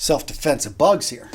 self-defensive bugs here.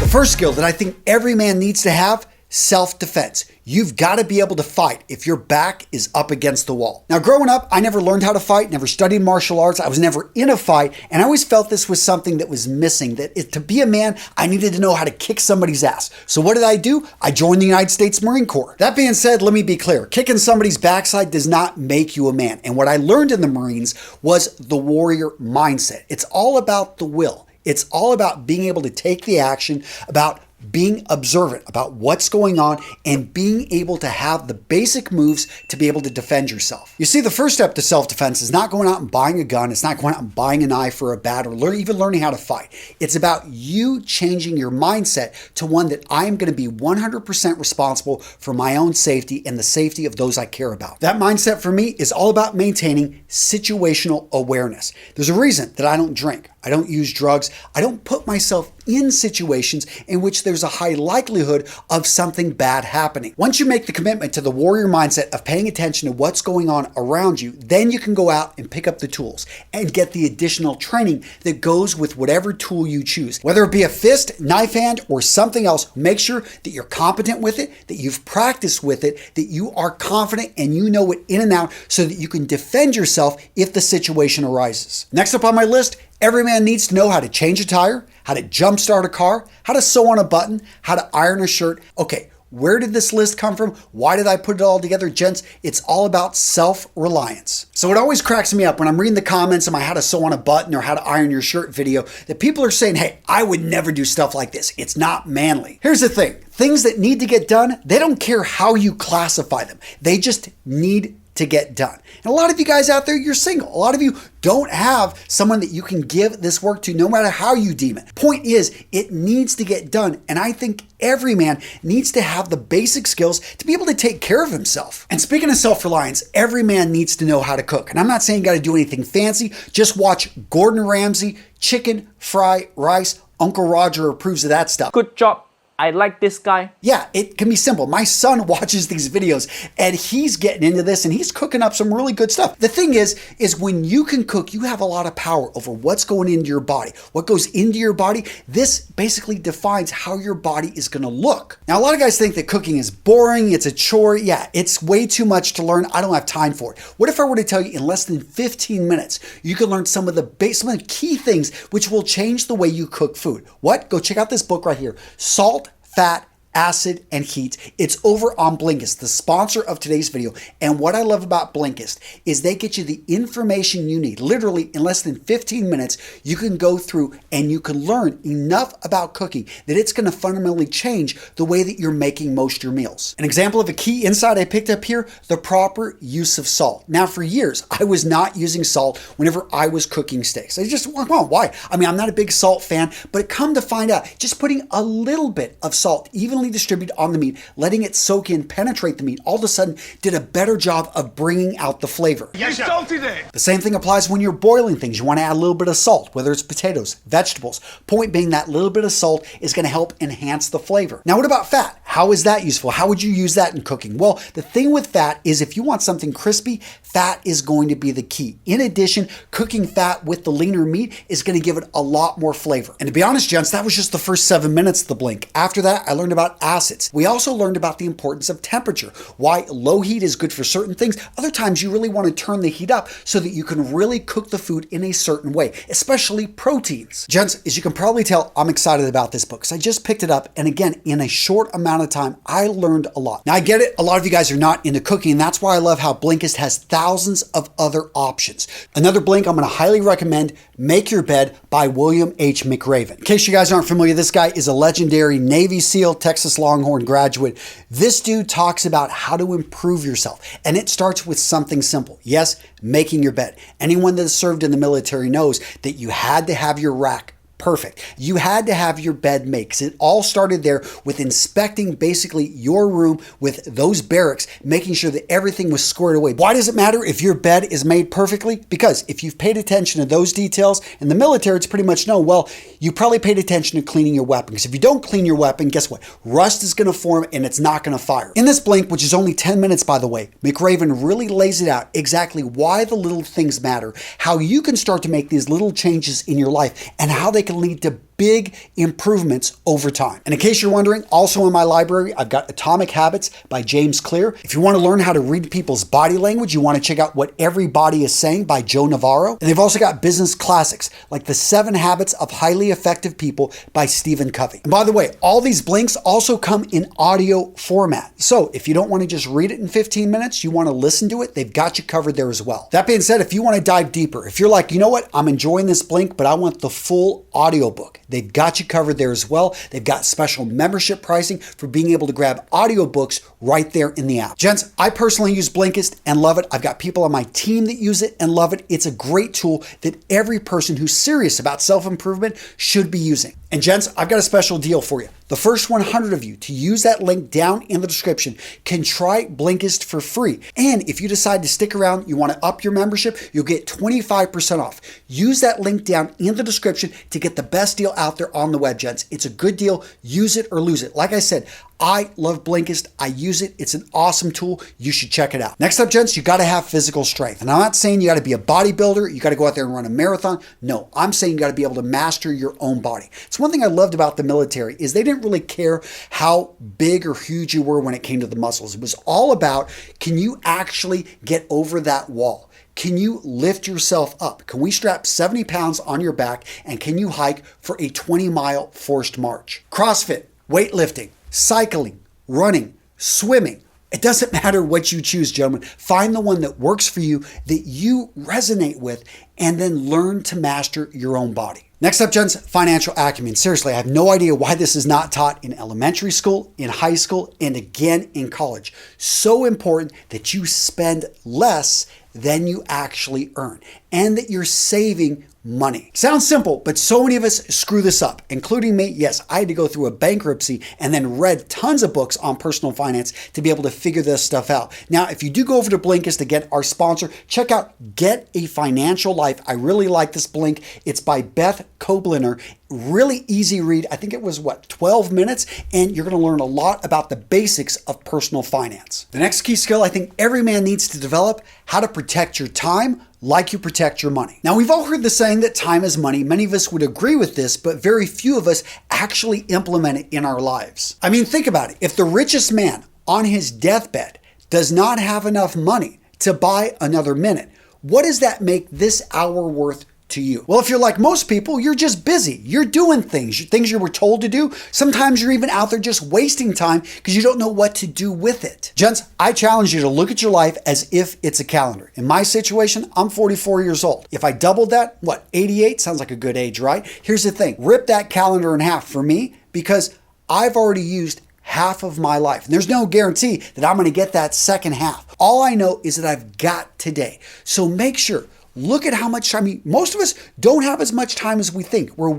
The first skill that I think every man needs to have, self-defense. You've got to be able to fight if your back is up against the wall. Now, growing up, I never learned how to fight, never studied martial arts. I was never in a fight, and I always felt this was something that was missing, to be a man, I needed to know how to kick somebody's ass. So what did I do? I joined the United States Marine Corps. That being said, let me be clear. Kicking somebody's backside does not make you a man. And what I learned in the Marines was the warrior mindset. It's all about the will. It's all about being able to take the action, about being observant about what's going on, and being able to have the basic moves to be able to defend yourself. You see, the first step to self-defense is not going out and buying a gun. It's not going out and buying a knife or a bat or even learning how to fight. It's about you changing your mindset to one that I am going to be 100% responsible for my own safety and the safety of those I care about. That mindset for me is all about maintaining situational awareness. There's a reason that I don't drink. I don't use drugs. I don't put myself in situations in which there's a high likelihood of something bad happening. Once you make the commitment to the warrior mindset of paying attention to what's going on around you, then you can go out and pick up the tools and get the additional training that goes with whatever tool you choose. Whether it be a fist, knife hand, or something else, make sure that you're competent with it, that you've practiced with it, that you are confident and you know it in and out so that you can defend yourself if the situation arises. Next up on my list, every man needs to know how to change a tire, how to jumpstart a car, how to sew on a button, how to iron a shirt. Okay, where did this list come from? Why did I put it all together? Gents, it's all about self-reliance. So it always cracks me up when I'm reading the comments on my how to sew on a button or how to iron your shirt video that people are saying, hey, I would never do stuff like this. It's not manly. Here's the thing. Things that need to get done, they don't care how you classify them. They just need to get done. And a lot of you guys out there, you're single. A lot of you don't have someone that you can give this work to no matter how you deem it. Point is, it needs to get done. And I think every man needs to have the basic skills to be able to take care of himself. And speaking of self-reliance, every man needs to know how to cook. And I'm not saying you got to do anything fancy. Just watch Gordon Ramsay, chicken, fry, rice. Uncle Roger approves of that stuff. Good job. I like this guy. Yeah, it can be simple. My son watches these videos and he's getting into this and he's cooking up some really good stuff. The thing is when you can cook, you have a lot of power over what's going into your body. What goes into your body, this basically defines how your body is going to look. Now, a lot of guys think that cooking is boring, it's a chore. Yeah, it's way too much to learn. I don't have time for it. What if I were to tell you in less than 15 minutes, you can learn some of the key things which will change the way you cook food? What? Go check out this book right here, Salt, Fat, Acid, and Heat. It's over on Blinkist, the sponsor of today's video. And what I love about Blinkist is they get you the information you need. Literally in less than 15 minutes, you can go through and you can learn enough about cooking that it's going to fundamentally change the way that you're making most of your meals. An example of a key insight I picked up here, the proper use of salt. Now, for years, I was not using salt whenever I was cooking steaks. I just, come on, why? I mean, I'm not a big salt fan, but come to find out, just putting a little bit of salt evenly distributed on the meat, letting it soak in, penetrate the meat, all of a sudden did a better job of bringing out the flavor. You're salty there. The same thing applies when you're boiling things. You want to add a little bit of salt, whether it's potatoes, vegetables. Point being that little bit of salt is going to help enhance the flavor. Now, what about fat? How is that useful? How would you use that in cooking? Well, the thing with fat is if you want something crispy, fat is going to be the key. In addition, cooking fat with the leaner meat is going to give it a lot more flavor. And to be honest, gents, that was just the first 7 minutes of the blink. After that, I learned about acids. We also learned about the importance of temperature, why low heat is good for certain things. Other times you really want to turn the heat up so that you can really cook the food in a certain way, especially proteins. Gents, as you can probably tell, I'm excited about this book because I just picked it up. And again, in a short amount of time, I learned a lot. Now I get it. A lot of you guys are not into cooking. And that's why I love how Blinkist has thousands of other options. Another blink I'm going to highly recommend, Make Your Bed by William H. McRaven. In case you guys aren't familiar, this guy is a legendary Navy SEAL, Texas Longhorn graduate. This dude talks about how to improve yourself. And it starts with something simple. Yes, making your bed. Anyone that has served in the military knows that you had to have your rack perfect. You had to have your bed made because it all started there with inspecting basically your room with those barracks, making sure that everything was squared away. Why does it matter if your bed is made perfectly? Because if you've paid attention to those details, in the military it's pretty much known, well, you probably paid attention to cleaning your weapon, because if you don't clean your weapon, guess what? Rust is going to form and it's not going to fire. In this blink, which is only 10 minutes by the way, McRaven really lays it out exactly why the little things matter, how you can start to make these little changes in your life, and how they can lead to big improvements over time. And in case you're wondering, also in my library, I've got Atomic Habits by James Clear. If you want to learn how to read people's body language, you want to check out What Everybody is Saying by Joe Navarro. And they've also got business classics like The 7 Habits of Highly Effective People by Stephen Covey. And by the way, all these blinks also come in audio format. So if you don't want to just read it in 15 minutes, you want to listen to it, they've got you covered there as well. That being said, if you want to dive deeper, if you're like, you know what, I'm enjoying this blink, but I want the full audiobook, they've got you covered there as well. They've got special membership pricing for being able to grab audiobooks right there in the app. Gents, I personally use Blinkist and love it. I've got people on my team that use it and love it. It's a great tool that every person who's serious about self-improvement should be using. And gents, I've got a special deal for you. The first 100 of you to use that link down in the description can try Blinkist for free. And if you decide to stick around, you want to up your membership, you'll get 25% off. Use that link down in the description to get the best deal out there on the web, gents. It's a good deal. Use it or lose it. Like I said, I love Blinkist. I use it. It's an awesome tool. You should check it out. Next up, gents, you got to have physical strength. And I'm not saying you got to be a bodybuilder. You got to go out there and run a marathon. No, I'm saying you got to be able to master your own body. It's one thing I loved about the military is they didn't really care how big or huge you were when it came to the muscles. It was all about, can you actually get over that wall? Can you lift yourself up? Can we strap 70 pounds on your back and can you hike for a 20-mile forced march? CrossFit, weightlifting, cycling, running, swimming. It doesn't matter what you choose, gentlemen. Find the one that works for you, that you resonate with, and then learn to master your own body. Next up, gents, financial acumen. Seriously, I have no idea why this is not taught in elementary school, in high school, and again in college. So important that you spend less than you actually earn and that you're saving money. Sounds simple, but so many of us screw this up, including me. Yes, I had to go through a bankruptcy and then read tons of books on personal finance to be able to figure this stuff out. Now, if you do go over to Blinkist to get our sponsor, check out Get a Financial Life. I really like this blink. It's by Beth Kobliner. Really easy read. I think it was 12 minutes, and you're going to learn a lot about the basics of personal finance. The next key skill I think every man needs to develop, how to protect your time like you protect your money. Now, we've all heard the saying that time is money. Many of us would agree with this, but very few of us actually implement it in our lives. I mean, think about it. If the richest man on his deathbed does not have enough money to buy another minute, what does that make this hour worth to you? Well, if you're like most people, you're just busy. You're doing things you were told to do. Sometimes you're even out there just wasting time because you don't know what to do with it. Gents, I challenge you to look at your life as if it's a calendar. In my situation, I'm 44 years old. If I doubled that, 88? Sounds like a good age, right? Here's the thing. Rip that calendar in half for me because I've already used half of my life. And there's no guarantee that I'm going to get that second half. All I know is that I've got today. So make sure, look at how much time, most of us don't have as much time as we think. We're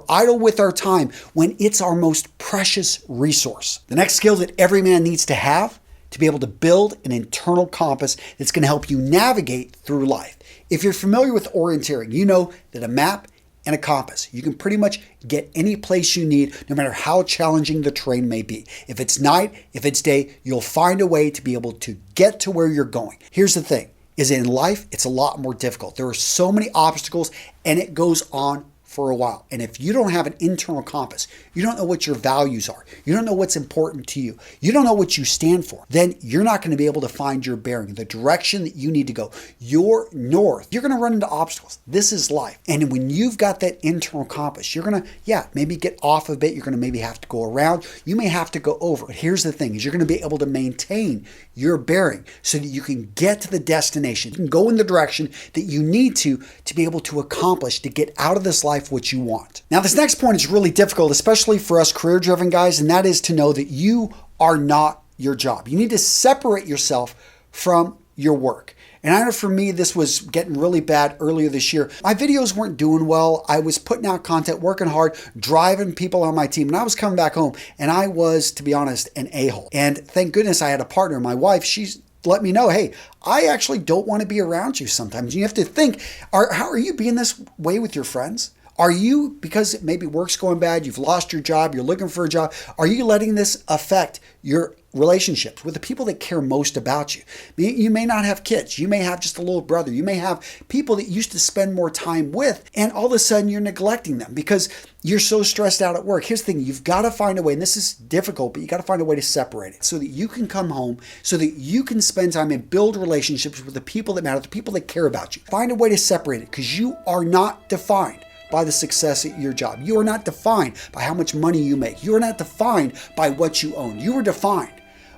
idle with our time when it's our most precious resource. The next skill that every man needs to have to be able to build an internal compass that's going to help you navigate through life. If you're familiar with orienteering, you know that a map and a compass, you can pretty much get any place you need, no matter how challenging the terrain may be. If it's night, if it's day, you'll find a way to be able to get to where you're going. Here's the thing. Is in life, it's a lot more difficult. There are so many obstacles and it goes on for a while. And if you don't have an internal compass, you don't know what your values are, you don't know what's important to you, you don't know what you stand for, then you're not going to be able to find your bearing, the direction that you need to go, your north. You're going to run into obstacles. This is life. And when you've got that internal compass, you're going to, maybe get off a bit. You're going to maybe have to go around. You may have to go over. But here's the thing is you're going to be able to maintain your bearing so that you can get to the destination. You can go in the direction that you need to be able to accomplish, to get out of this life what you want. Now, this next point is really difficult, especially for us career-driven guys, and that is to know that you are not your job. You need to separate yourself from your work. And I know for me, this was getting really bad earlier this year. My videos weren't doing well. I was putting out content, working hard, driving people on my team. And I was coming back home and I was, to be honest, an a-hole. And thank goodness I had a partner, my wife. She's let me know, hey, I actually don't want to be around you sometimes. You have to think, how are you being this way with your friends? Are you, because maybe work's going bad, you've lost your job, you're looking for a job, are you letting this affect your relationships with the people that care most about you? You may not have kids. You may have just a little brother. You may have people that you used to spend more time with, and all of a sudden you're neglecting them because you're so stressed out at work. Here's the thing. You've got to find a way, and this is difficult, but you got to find a way to separate it so that you can come home, so that you can spend time and build relationships with the people that matter, the people that care about you. Find a way to separate it because you are not defined by the success at your job. You are not defined by how much money you make. You are not defined by what you own. You are defined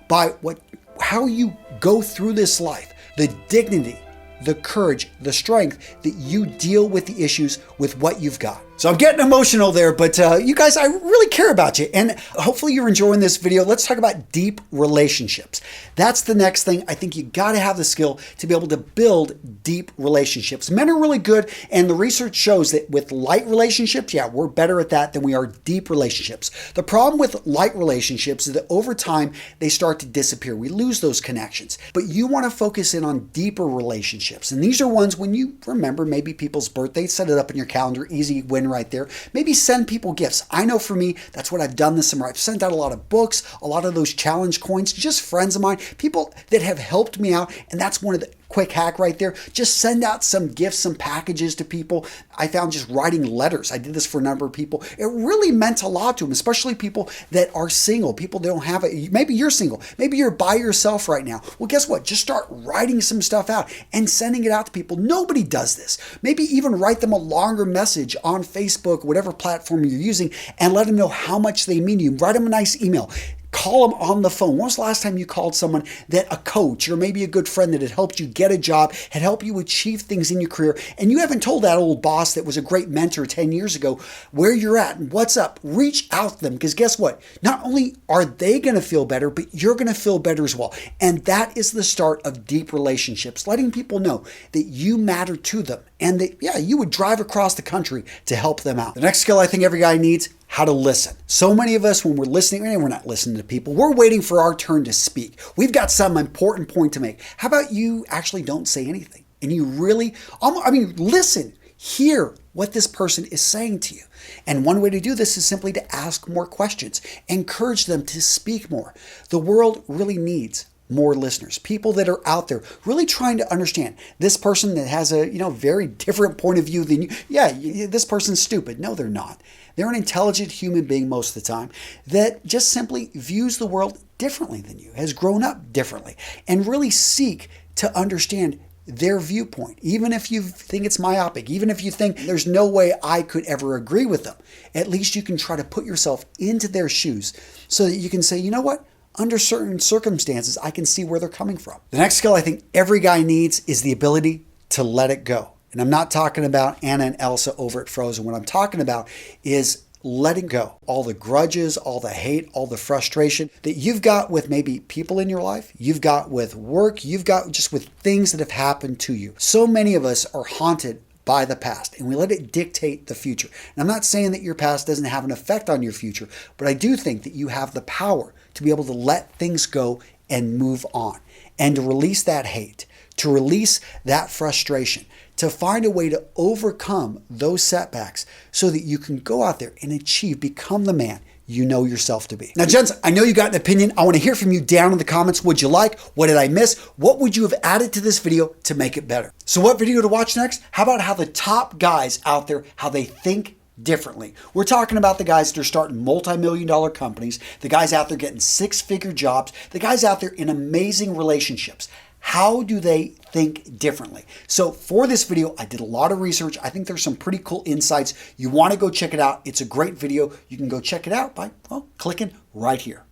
by how you go through this life, the dignity, the courage, the strength that you deal with the issues with what you've got. So I'm getting emotional there, but you guys, I really care about you. And hopefully you're enjoying this video. Let's talk about deep relationships. That's the next thing. I think you got to have the skill to be able to build deep relationships. Men are really good, and the research shows that with light relationships, yeah, we're better at that than we are deep relationships. The problem with light relationships is that over time, they start to disappear. We lose those connections. But you want to focus in on deeper relationships. And these are ones when you remember maybe people's birthdays, set it up in your calendar, easy win right there. Maybe send people gifts. I know for me, that's what I've done this summer. I've sent out a lot of books, a lot of those challenge coins, just friends of mine, people that have helped me out. And that's one of the quick hack right there. Just send out some gifts, some packages to people. I found just writing letters. I did this for a number of people. It really meant a lot to them, especially people that are single, people that don't have it. Maybe you're single. Maybe you're by yourself right now. Well, guess what? Just start writing some stuff out and sending it out to people. Nobody does this. Maybe even write them a longer message on Facebook, whatever platform you're using, and let them know how much they mean to you. Write them a nice email. Call them on the phone. When was the last time you called someone that a coach or maybe a good friend that had helped you get a job, had helped you achieve things in your career, and you haven't told that old boss that was a great mentor 10 years ago where you're at and what's up? Reach out to them because guess what? Not only are they going to feel better, but you're going to feel better as well. And that is the start of deep relationships, letting people know that you matter to them and that, yeah, you would drive across the country to help them out. The next skill I think every guy needs, how to listen. So many of us, when we're listening, we're not listening to people. We're waiting for our turn to speak. We've got some important point to make. How about you actually don't say anything? And you really, listen, hear what this person is saying to you. And one way to do this is simply to ask more questions. Encourage them to speak more. The world really needs more listeners, people that are out there really trying to understand this person that has a very different point of view than you. Yeah, this person's stupid. No, they're not. They're an intelligent human being most of the time that just simply views the world differently than you, has grown up differently, and really seek to understand their viewpoint. Even if you think it's myopic, even if you think there's no way I could ever agree with them, at least you can try to put yourself into their shoes so that you can say, you know what? Under certain circumstances, I can see where they're coming from. The next skill I think every guy needs is the ability to let it go. And I'm not talking about Anna and Elsa over at Frozen. What I'm talking about is letting go. All the grudges, all the hate, all the frustration that you've got with maybe people in your life, you've got with work, you've got just with things that have happened to you. So many of us are haunted by the past and we let it dictate the future. And I'm not saying that your past doesn't have an effect on your future, but I do think that you have the power to be able to let things go and move on and to release that hate, to release that frustration, to find a way to overcome those setbacks so that you can go out there and achieve, become the man you know yourself to be. Now, gents, I know you got an opinion. I want to hear from you down in the comments. What'd you like? What did I miss? What would you have added to this video to make it better? So what video to watch next? How about how the top guys out there, how they think differently? We're talking about the guys that are starting multi-million-dollar companies, the guys out there getting six-figure jobs, the guys out there in amazing relationships. How do they think differently? So for this video, I did a lot of research. I think there's some pretty cool insights. You want to go check it out. It's a great video. You can go check it out by, well, clicking right here.